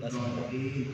الصالحين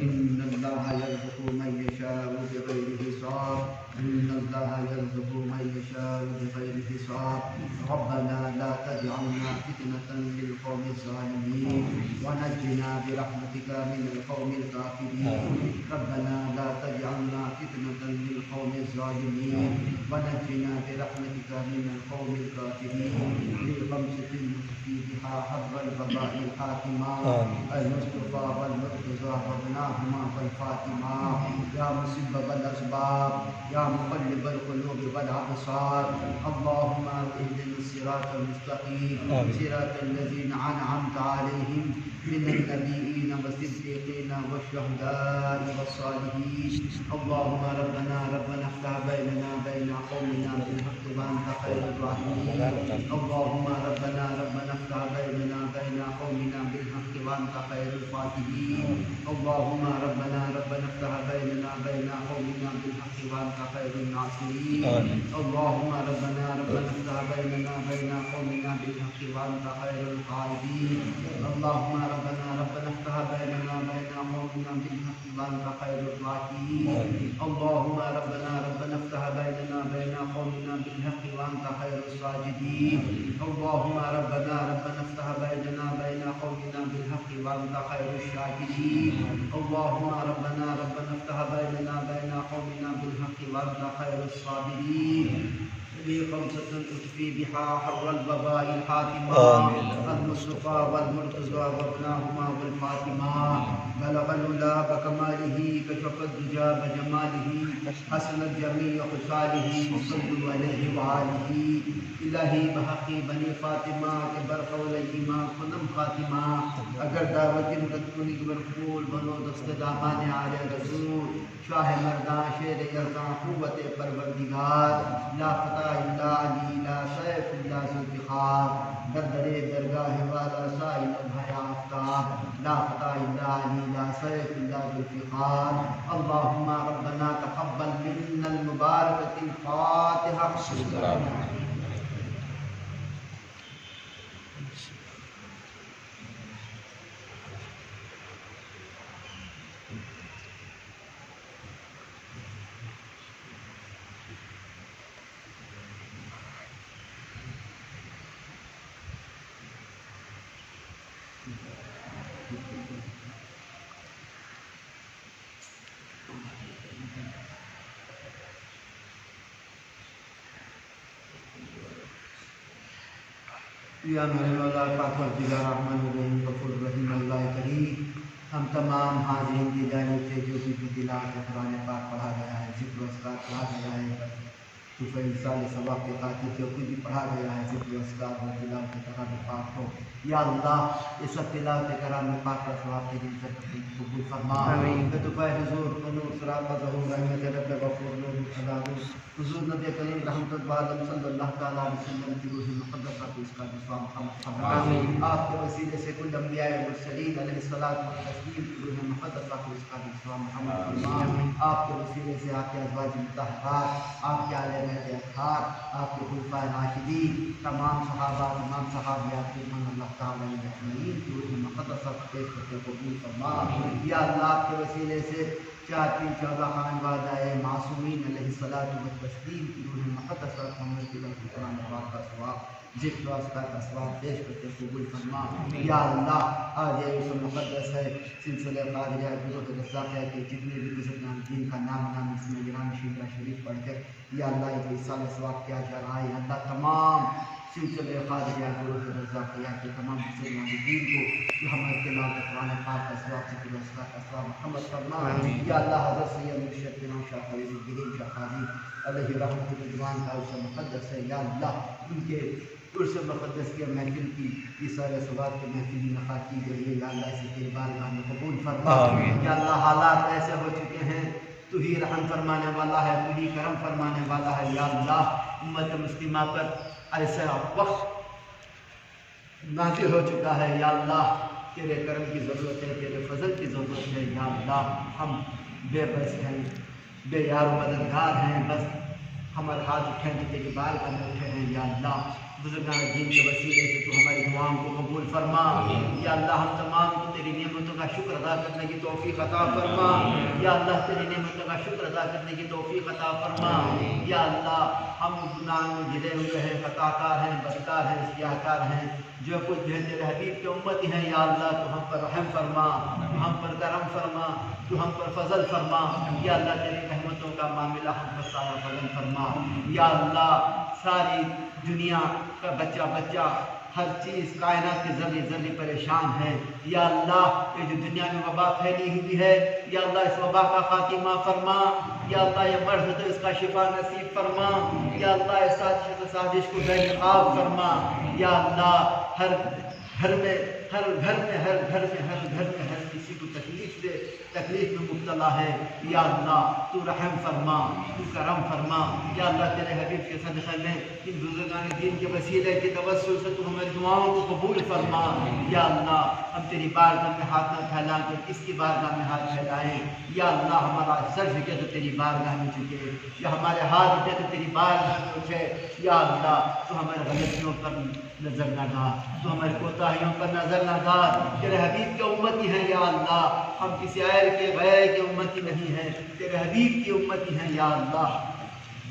إن الله يرزق من يشاء بغير حساب إن الله يرزق من يشاء بغير حساب ربنا لا تجعلنا فتنة للقوم الظالمين ونجنا برحمتك من القوم الكافرين ربنا لا تجعلنا فتنة للقوم الظالمين ونجنا برحمتك من القوم الكافرين لخمسة نخفي بها حظ الوباء الحاكمة المصطفى والمرتضى وابناهما والفاطمة يا مسبب الأسباب يا مقلب القلوب والأبصار اللهم اهدنا الصراط المستقيم صراط الذين أنعمت عليهم من النبيين والصديقين والشهداء والصالحين اللهم ربنا افتح بيننا وبين قومنا بالحق وأنت خير الراحمين اللهم ربنا افتح بيننا وبين قومنا بالحق وأنت خير الفاتحين اللهم ربنا افتح بيننا وبين قومنا بالحق وأنت خير الناصرين اللهم ربنا افتح بيننا وبين قومنا بالحق وأنت خير القائدين اللهم ربنا افتح بيننا وبين قومنا بالحق وأنت خير الراكعين اللهم ربنا افتح بيننا وبين قومنا بالحق وأنت خير الساجدين اللهم ربنا افتح بيننا وبين قومنا بالحق وأنت خير الشاكرين اللهم ربنا افتح بيننا وبين قومنا بالحق وأنت خير الصابرين لي خمسة أكفي بها حر الوباء الحاتمة المصطفى والمرتضى وابناهما والفاطمة بلغ العلا بكماله كشف الدجى بجماله حسنت جميع خصاله صلوا عليه وآله الہی بحقی بنی فاطمہ کے برقول ایمان خنم خاتمہ اگر دعوت مدد کنی برقول بنو دست دامان آل رسول شاہ مردان شیر یرزان قوت پروردگار لا فتح الا علی لا سیف الا ذوالفقار در درگاہ والا سائل بھائی آفتاب لا فتح الا علی لا سیف الا ذوالفقار اللہم ربنا تقبل منا المبارکۃ الفاتحہ یا میرے مولا پاک پروردگار رحمن الرحیم غفور رحیم اللہ کریم ہم تمام حاضرین کی جانب سے جو بھی تلاوت قرآن پاک پڑھا گیا ہے ذکر و اذکار پڑھا گیا ہے صوفہ انسان ثواب کے خاطر جو کچھ بھی پڑھا گیا ہے ذکر و اذکار و تلاوت کلام پاک کو یا اللہ یہ سب تلاوت کلام پاک کا ثواب کے دل سے قبول فرما بطفہ حضور قنور صراط ظہور رحمت رب غفور نور خدا حضور نبی کریم رحمت عالم صلی اللہ تعالیٰ علیہ وسلم کی روح مقدسہ کو اس کا جسوہ محمد آپ کے وسیلے سے کل انبیاء مرسلین علیہ الصلوۃ والتسلیم کی روح مقدسہ کو اس کا جسوہ محمد آپ کے وسیلے سے آپ کے ازواج مطہرات آپ کے آل بیت اطہار آپ کے خلفاء راشدین تمام صحابہ تمام صحابیات کے من اللہ تعالیٰ علیہ اجمعین کی روح مقدسہ کو پیش کرتے قبول فرما یا اللہ آپ کے وسیلے سے 414 خانوادہ معصومین علیہ الصلوۃ والتسلیم کی روح مقدسہ محمد صلی اللہ علیہ وسلم کا ثواب ذکر و اذکار کا ثواب پیش کرتے قبول فرما یا اللہ آج یہ مقدس ہے سلسلہ قادریہ گروہ رضاقیہ کے جتنے بھی بزرگان دین کا نام اس میں گرامی شریف پڑھ کر یا اللہ ایک رسالہ ثواب کیا جا رہا ہے اللہ تمام سلسلہ قادریہ گروہ رضاقیہ کے تمام بزرگان دین کو جو ہمارے تلاوت قرآن پاک کا ثواب ذکر و اذکار کا ثواب محمد فرما یا اللہ حضرت سید مرشد امام شاہ فرید الدین شاہ قاضی علیہ رحمۃ الرضوان کا عرصہ مقدس ہے یا اللہ ان کے عرص مقدس کے محفل کی یہ سارے ثواب کے محفل انعقاد کی گئی ہے یا اللہ اسے تیرے بارگاہ میں قبول فرما یا اللہ حالات ایسے ہو چکے ہیں تو ہی رحم فرمانے والا ہے تو ہی کرم فرمانے والا ہے یا اللہ امت مسلمہ پر ایسا وقت نازل ہو چکا ہے یا اللہ تیرے کرم کی ضرورت ہے تیرے فضل کی ضرورت ہے یا اللہ ہم بے بس ہیں بے یار و مددگار ہیں بس ہمارے ہاتھ اٹھیں تو تیری بارگاہ میں اٹھے ہیں یا اللہ بزرگان دین کے وسیلے سے تو ہماری دعاؤں کو قبول فرما یا اللہ ہم تمام کو تیری نعمتوں کا شکر ادا کرنے کی توفیق عطا فرما یا اللہ تیری نعمتوں کا شکر ادا کرنے کی توفیق عطا فرما یا اللہ ہم گناہ میں گرے ہوئے ہیں خطا کار ہیں بدکار ہیں سیاہ کار ہیں جو کچھ بھی تیرے حبیب کے امتی ہیں یا اللہ تو ہم پر رحم فرما تو ہم پر کرم فرما تو ہم پر فضل فرما یا اللہ تیری رحمتوں کا معاملہ ہم پر سارا فضل فرما یا اللہ ساری دنیا کا بچہ بچہ ہر چیز کائنات کے ذری ذری پریشان ہے یا اللہ یہ جو دنیا میں وبا پھیلی ہوئی ہے یا اللہ اس وبا کا خاتمہ فرما یا اللہ یہ مرض تو اس کا شفا نصیب فرما یا اللہ اس سازش کو بے نقاب فرما یا اللہ ہر گھر میں ہر کسی کو تکلیف میں مبتلا ہے یا اللہ تو رحم فرما تو کرم فرما یا اللہ تیرے حبیب کے صدقے میں ان بزرگان دین کے وسیلے کے توسل سے تو ہماری دعاؤں کو قبول فرما یا اللہ ہم تیری بارگاہ میں ہاتھ نہ پھیلا کر کس کی بارگاہ میں ہاتھ پھیلائیں یا اللہ ہمارا سر جھکے تو تیری بارگاہ میں جھکے یا ہمارے ہاتھ اٹھے تو تیری بارگاہ میں اٹھے یا اللہ تو ہمارے غلطیوں پر نظر نہ ڈال تو ہماری کوتاہیوں پر نظر نہ ڈال تیرے حبیب کے امتی ہیں یا اللہ ہم کسی غیر کے امتی نہیں ہیں تیرے حبیب کی امتی ہیں یا اللہ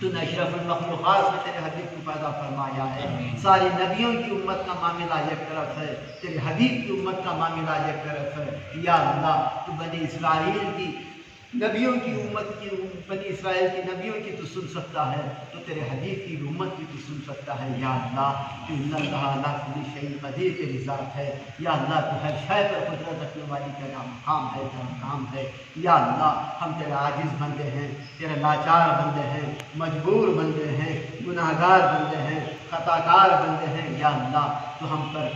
تو نے اشرف المخلوقات میں تیرے حبیب کو پیدا فرمایا ہے ساری نبیوں کی امت کا معاملہ یک طرف ہے تیرے حبیب کی امت کا معاملہ یک طرف ہے یا اللہ تو بنی اسرائیل کی نبیوں کی امت کی بنی اسرائیل کی نبیوں کی تو سن سکتا ہے تو تیرے حبیب کی امت کی تو سن سکتا ہے یا اللہ تو ان اللہ علی کل شیء قدیر تیری ذات ہے یا اللہ تو ہر شے پر قدرت رکھنے والی تیرا مقام ہے تیرا کام ہے یا اللہ ہم تیرے عاجز بندے ہیں تیرے لاچار بندے ہیں مجبور بندے ہیں گناہگار بندے ہیں خطا کار بندے ہیں یا اللہ تو ہم پر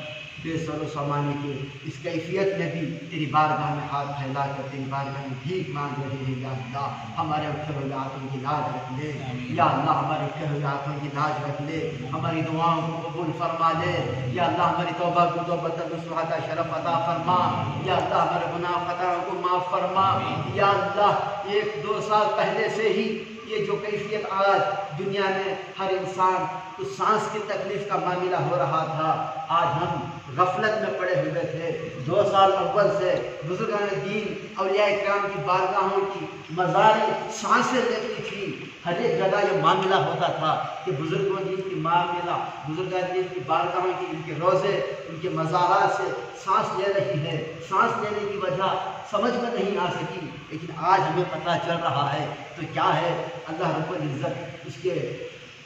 بے سر و سامانے کے اس کیفیت میں بھی تیری بارگاہ میں ہاتھ پھیلا کر تیری بارگاہ میں بھیک مانگ رہے ہیں یا اللہ ہمارے اٹھے ہوئے ہاتھوں کی لاج رکھ لے یا اللہ ہمارے اٹھے ہوئے ہاتھوں کی لاج رکھ لے ہماری دعاؤں کو قبول فرما لے یا اللہ ہماری توبہ کو توبۃ نصوحہ کا شرف عطا فرما یا اللہ ہمارے گناہ خطاؤں کو معاف فرما یا اللہ 1-2 سال پہلے سے ہی یہ جو کیفیت آج دنیا میں ہر انسان کو سانس کی تکلیف کا معاملہ ہو رہا تھا آج ہم غفلت میں پڑے ہوئے تھے 2 سال اول سے بزرگان دین اولیاء اکرام کی بارگاہوں کی مزاری سانسیں لیتی تھی ہر ایک جگہ یہ معاملہ ہوتا تھا کہ بزرگوں دین کی معاملہ بزرگان دین کی بارگاہوں کی ان کے روزے ان کے مزارات سے سانس لے رہی ہے سانس لینے کی وجہ سمجھ میں نہیں آ سکی لیکن آج ہمیں پتہ چل رہا ہے تو کیا ہے اللہ رب العزت اس کے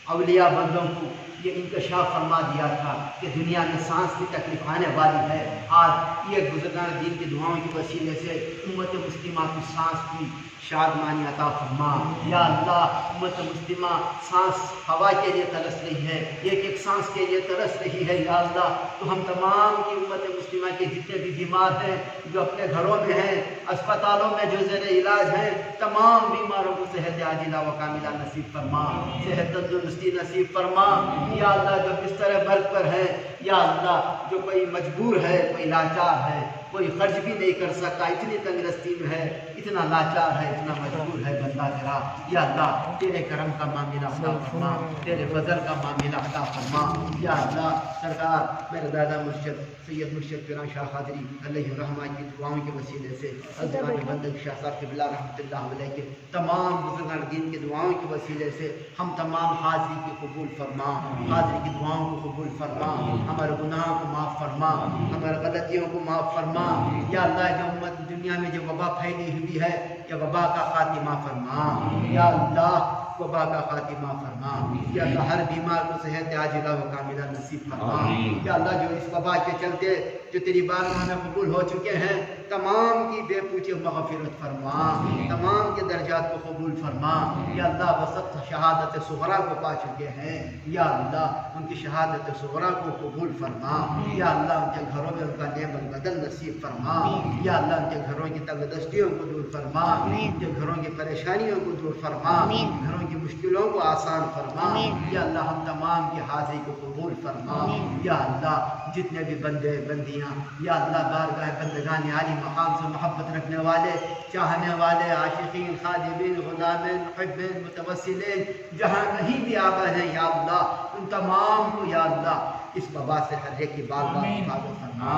اولیاء بندوں کو یہ انکشاف فرما دیا تھا کہ دنیا میں سانس کی تکلیف آنے والی ہے آج یہ بزرگان دین کی دعاؤں کے وسیلے سے امت مسلمہ کی سانس کی شادمانی عطا فرما یا اللہ امت مسلمہ سانس ہوا کے لیے ترس رہی ہے ایک سانس کے لیے ترس رہی ہے یا اللہ تو ہم تمام کی امت مسلمہ کے جتنے بھی بیمار ہیں جو اپنے گھروں میں ہیں اسپتالوں میں جو زیر علاج ہیں تمام بیماروں کو صحت عاجلہ و کاملہ نصیب فرما صحت تندرستی نصیب فرما یا اللہ جو بستر مرگ پر ہے یا اللہ جو کوئی مجبور ہے کوئی لاچار ہے کوئی خرچ بھی نہیں کر سکتا اتنی تندرستی میں ہے اتنا لاچار ہے اتنا مجبور ہے بندہ تیرا یا اللہ تیرے کرم کا معاملہ عطا فرما تیرے فضل کا معاملہ عطا فرما یا اللہ سرکار میرے دادا مرشد سید مرشد پیران شاہ قادری علیہ الرحمہ کی دعاؤں کے وسیلے سے حضرت بندگ شاہ صاحب قبلہ رحمۃ اللہ علیہ کے تمام بزرگان دین کے دعاؤں کے وسیلے سے ہم تمام حاضری کی قبول فرما حاضری کی دعاؤں کو قبول فرما ہمارے گناہوں کو معاف فرما ہمارے غلطیوں کو معاف فرما یا اللہ جو امت دنیا میں جو وبا پھیلی ہوئی ہے یا وبا کا خاتمہ فرما یا اللہ وبا کا خاتمہ فرما یا اللہ ہر بیمار کو صحت عاجلہ و کاملہ نصیب فرما یا اللہ جو اس وبا کے چلتے جو تیری بارگاہ میں قبول ہو چکے ہیں تمام کی بے پوچھے مغفرت فرما تمام کے درجات کو قبول فرما یا اللہ وسط شہادت صغریٰ کو پا چکے ہیں یا اللہ ان کی شہادت صغریٰ کو قبول فرما یا اللہ ان کے گھروں میں ان کا نعم البدل نصیب فرما یا اللہ ان کے گھروں کی تنگ دستیوں کو دور فرما ان کے گھروں کی پریشانیوں کو دور فرما گھروں کی مشکلوں کو آسان فرما یا اللہ ہم تمام کی حاضری کو قبول قبول فرما یا اللہ جتنے بھی بندے بندیاں یا اللہ بارگاہ بندگان عالی مقام سے محبت رکھنے والے چاہنے والے عاشقین خادمین غلامین محبین متوسلین جہاں کہیں بھی آباد ہیں یا اللہ ان تمام کو یا اللہ اس وبا سے ہر ایک کی بار بار حفاظت فرما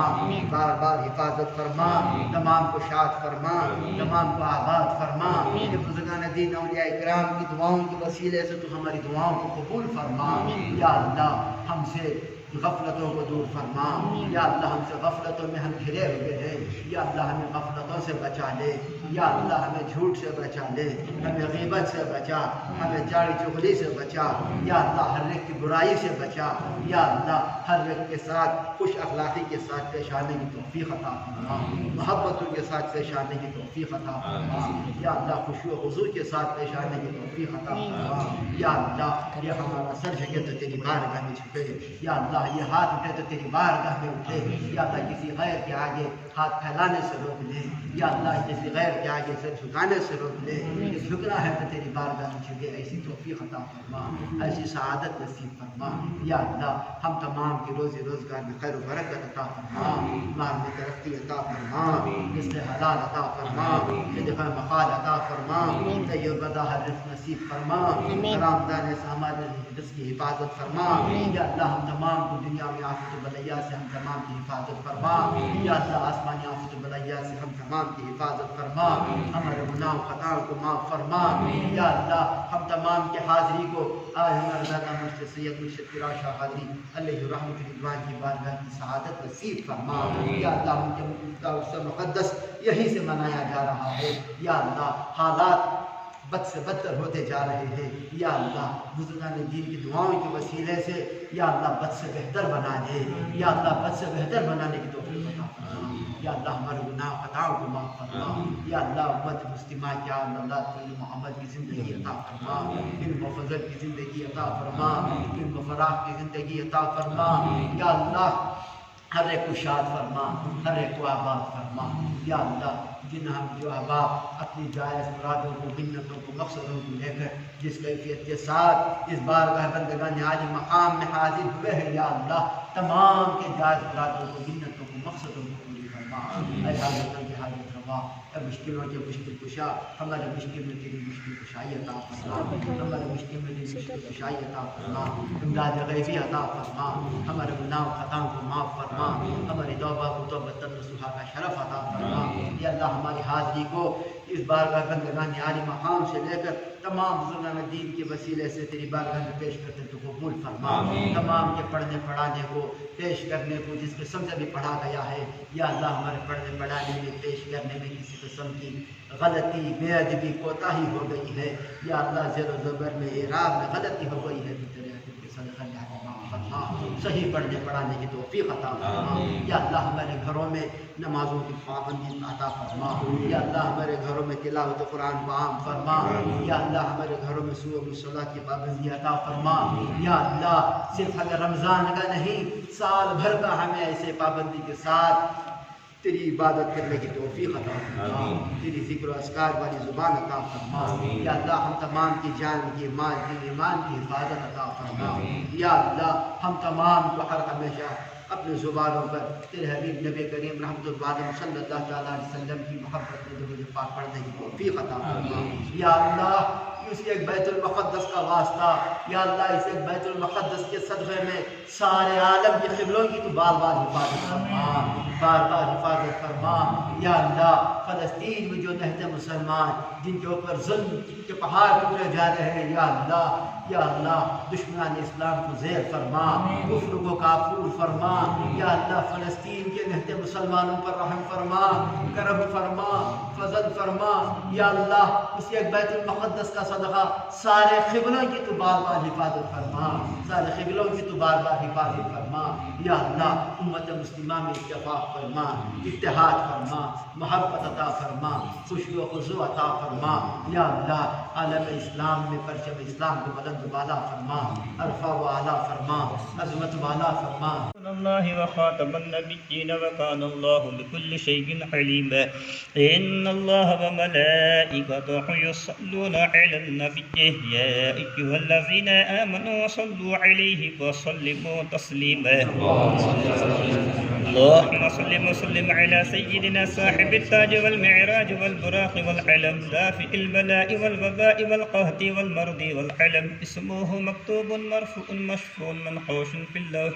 بار بار حفاظت فرما تمام کو شاد فرما تمام کو آباد فرما یہ بزرگان دین اولیاء اکرام کی دعاؤں کے وسیلے سے تو ہماری دعاؤں کو قبول فرما یا اللہ ہم سے غفلتوں کو دور فرما یا اللہ ہم سے غفلتوں میں ہم گھرے ہوئے ہیں یا اللہ ہمیں غفلتوں سے بچا لے یا اللہ ہمیں جھوٹ سے بچا لے ہمیں غیبت سے بچا ہمیں چاڑی چغلی سے بچا یا اللہ ہر ایک کی برائی سے بچا یا اللہ ہر ایک کے ساتھ خوش اخلاقی کے ساتھ پیش آنے کی توفیق عطا فرما محبتوں کے ساتھ پیش آنے کی توفیق عطا فرما یا اللہ خشوع و خضوع کے ساتھ پیش آنے کی توفیق عطا فرما یا اللہ یہ ہمارا سر جھکے تو تیری بارگاہ میں جھکے یا اللہ یہ ہاتھ اٹھے تو تیری بارگاہ میں اٹھے یا اللہ کسی غیر کے آگے ہاتھ پھیلانے سے روک لے یا اللہ کسی غیر کے آگے سر جھکانے سے روک لے کہ جھکنا ہے تو تیری بارگاہ میں جھکے ایسی توفیق عطا فرما ایسی سعادت نصیب فرما یا اللہ ہم تمام کی روزی روزگار میں خیر و برکت عطا فرما مال میں ترقی عطا فرما رزق حلال عطا فرما صدقہ مخال عطا فرما طیب ہر رزق نصیب فرما حرام دانے سے ہمارے رزق کی حفاظت فرما یا اللہ ہم تمام کو دنیا میں آفت و بلیا سے ہم تمام کی حفاظت فرما یا اللہ آسمانی آفت و بلیا سے ہم تمام کی حفاظت فرما ہمارے گناہ و خطاؤں کو معاف فرما یا اللہ ہم تمام کی حاضری کو آج ہمارے دادا مرشد سید مرشد پیرا شاہ قادری علیہ رحمۃ رضوان کی بارگاہ کی سعادت نصیب فرما یا اللہ ان کے عرصہ مقدس یہیں سے منایا جا رہا ہے یا اللہ حالات بد سے بدتر ہوتے جا رہے ہیں یا اللہ بزرگان دین کی دعاؤں کے وسیلے سے یا اللہ بد سے بہتر بنا دے یا اللہ بد سے بہتر بنانے کی توفیق عطا فرما یا اللہ ہمارے گناہ خطاؤں کو معاف فرما یا اللہ امت مسلمہ کیا اللہ محمد کی زندگی عطا فرما علم و فضل کی زندگی عطا فرما علم و فراغ کی زندگی عطا فرما یا اللہ ہر ایک کو شاد فرما ہر ایک کو آباد فرما یا اللہ جن ہم جو احباب اپنی جائز مرادوں کو منتوں کو مقصدوں کو لے کر جس کیفیت کے ساتھ اس بارگاہ بندگان عالی مقام میں حاضر ہوئے ہیں یا اللہ تمام کے جائز مرادوں کو منتوں کو مقصدوں کو پوری فرما اے حاضر کے حاضر روا اے مشکلوں کے مشکل کشا ہمارے مشکل میں تیری مشکل کشائی عطا فرما ہمارے مشکل میں تیری مشکل کشائی عطا فرما امداد غیبی عطا فرما ہمارے گناہ و خطاؤں کو معاف فرما ہماری توبہ کو توبۃ نصوحہ کا شرف عطا فرما یا اللہ ہماری حاضری کو اس بارگاہ بندگان عالی مقام سے لے کر تمام بزرگان دین کے وسیلے سے تیری بارگاہ میں پیش کرتے تو قبول فرما تمام کے پڑھنے پڑھانے کو پیش کرنے کو جس قسم سے بھی پڑھا گیا ہے یا اللہ ہمارے پڑھنے پڑھانے میں پیش کرنے میں کسی قسم کی غلطی بے ادبی کوتاہی ہو گئی ہے یا اللہ زیر و زبر میں اعراب میں غلطی ہو گئی ہے تو تیرے حضور کے صدقہ صحیح پڑھنے پڑھانے کی توفیق عطا فرما یا اللہ ہمارے گھروں میں نمازوں کی پابندی عطا فرما یا اللہ ہمارے گھروں میں تلاوت قرآن کو عام فرما یا اللہ ہمارے گھروں میں سورۃ الصلاۃ کی پابندی عطا فرما یا اللہ صرف اگر رمضان کا نہیں سال بھر کا ہمیں ایسے پابندی کے ساتھ تیری عبادت کرنے کی توفیق عطا فرما تیری ذکر و اذکار والی زبان عطا فرما یا اللہ ہم تمام کی جان کی مال کی ایمان کی حفاظت عطا فرما یا اللہ ہم تمام کو ہر ہمیشہ اپنے زبانوں پر تیرے حبیب نبی کریم رحمۃ اللہ صلی اللہ تعالیٰ علیہ وسلم کی محبت میں درود پاک پڑھنے کی توفیق عطا فرما یا اللہ اس ایک بیت المقدس کا واسطہ یا اللہ اس ایک بیت المقدس کے صدقے میں سارے عالم کے قبلوں کی تو بار بار حفاظت فرما بار بار حفاظت فرما یا اللہ فلسطین میں جو رہتے مسلمان جن کے اوپر ظلم کے پہاڑ ٹوٹے جا رہے ہیں یا اللہ دشمنان اسلام کو زیر فرما کفر کو کافور فرما یا اللہ فلسطین کے رہتے مسلمانوں پر رحم فرما کرم فرما فضل فرما یا اللہ اس ایک بیت المقدس کا صدقہ سارے قبلوں کی تو بار بار حفاظت فرما سارے قبلوں کی تو بار بار حفاظت فرما فرما. یا اللہ امت مسلمہ میں اتفاق فرما، اتحاد فرما، محبت عطا فرما، خوشی و خضوع عطا فرما. یا اللہ عالم اسلام میں پرچم اسلام کو بلند بالا فرما، عرفہ و اعلیٰ فرما، عظمت والا فرما. الله وخاتم النبيين وكان الله بكل شيء عليما. إن الله وملائكته يصلون على النبي يا أيها الذين آمنوا صلوا عليه وسلموا تسليما. اللهم صل وسلم على سيدنا صاحب التاج والمعراج والبراق والعلم دافئ البلاء والوباء والقهط والمرض والحلم اسمه مكتوب مرفوع مشفوع منحوش في اللوح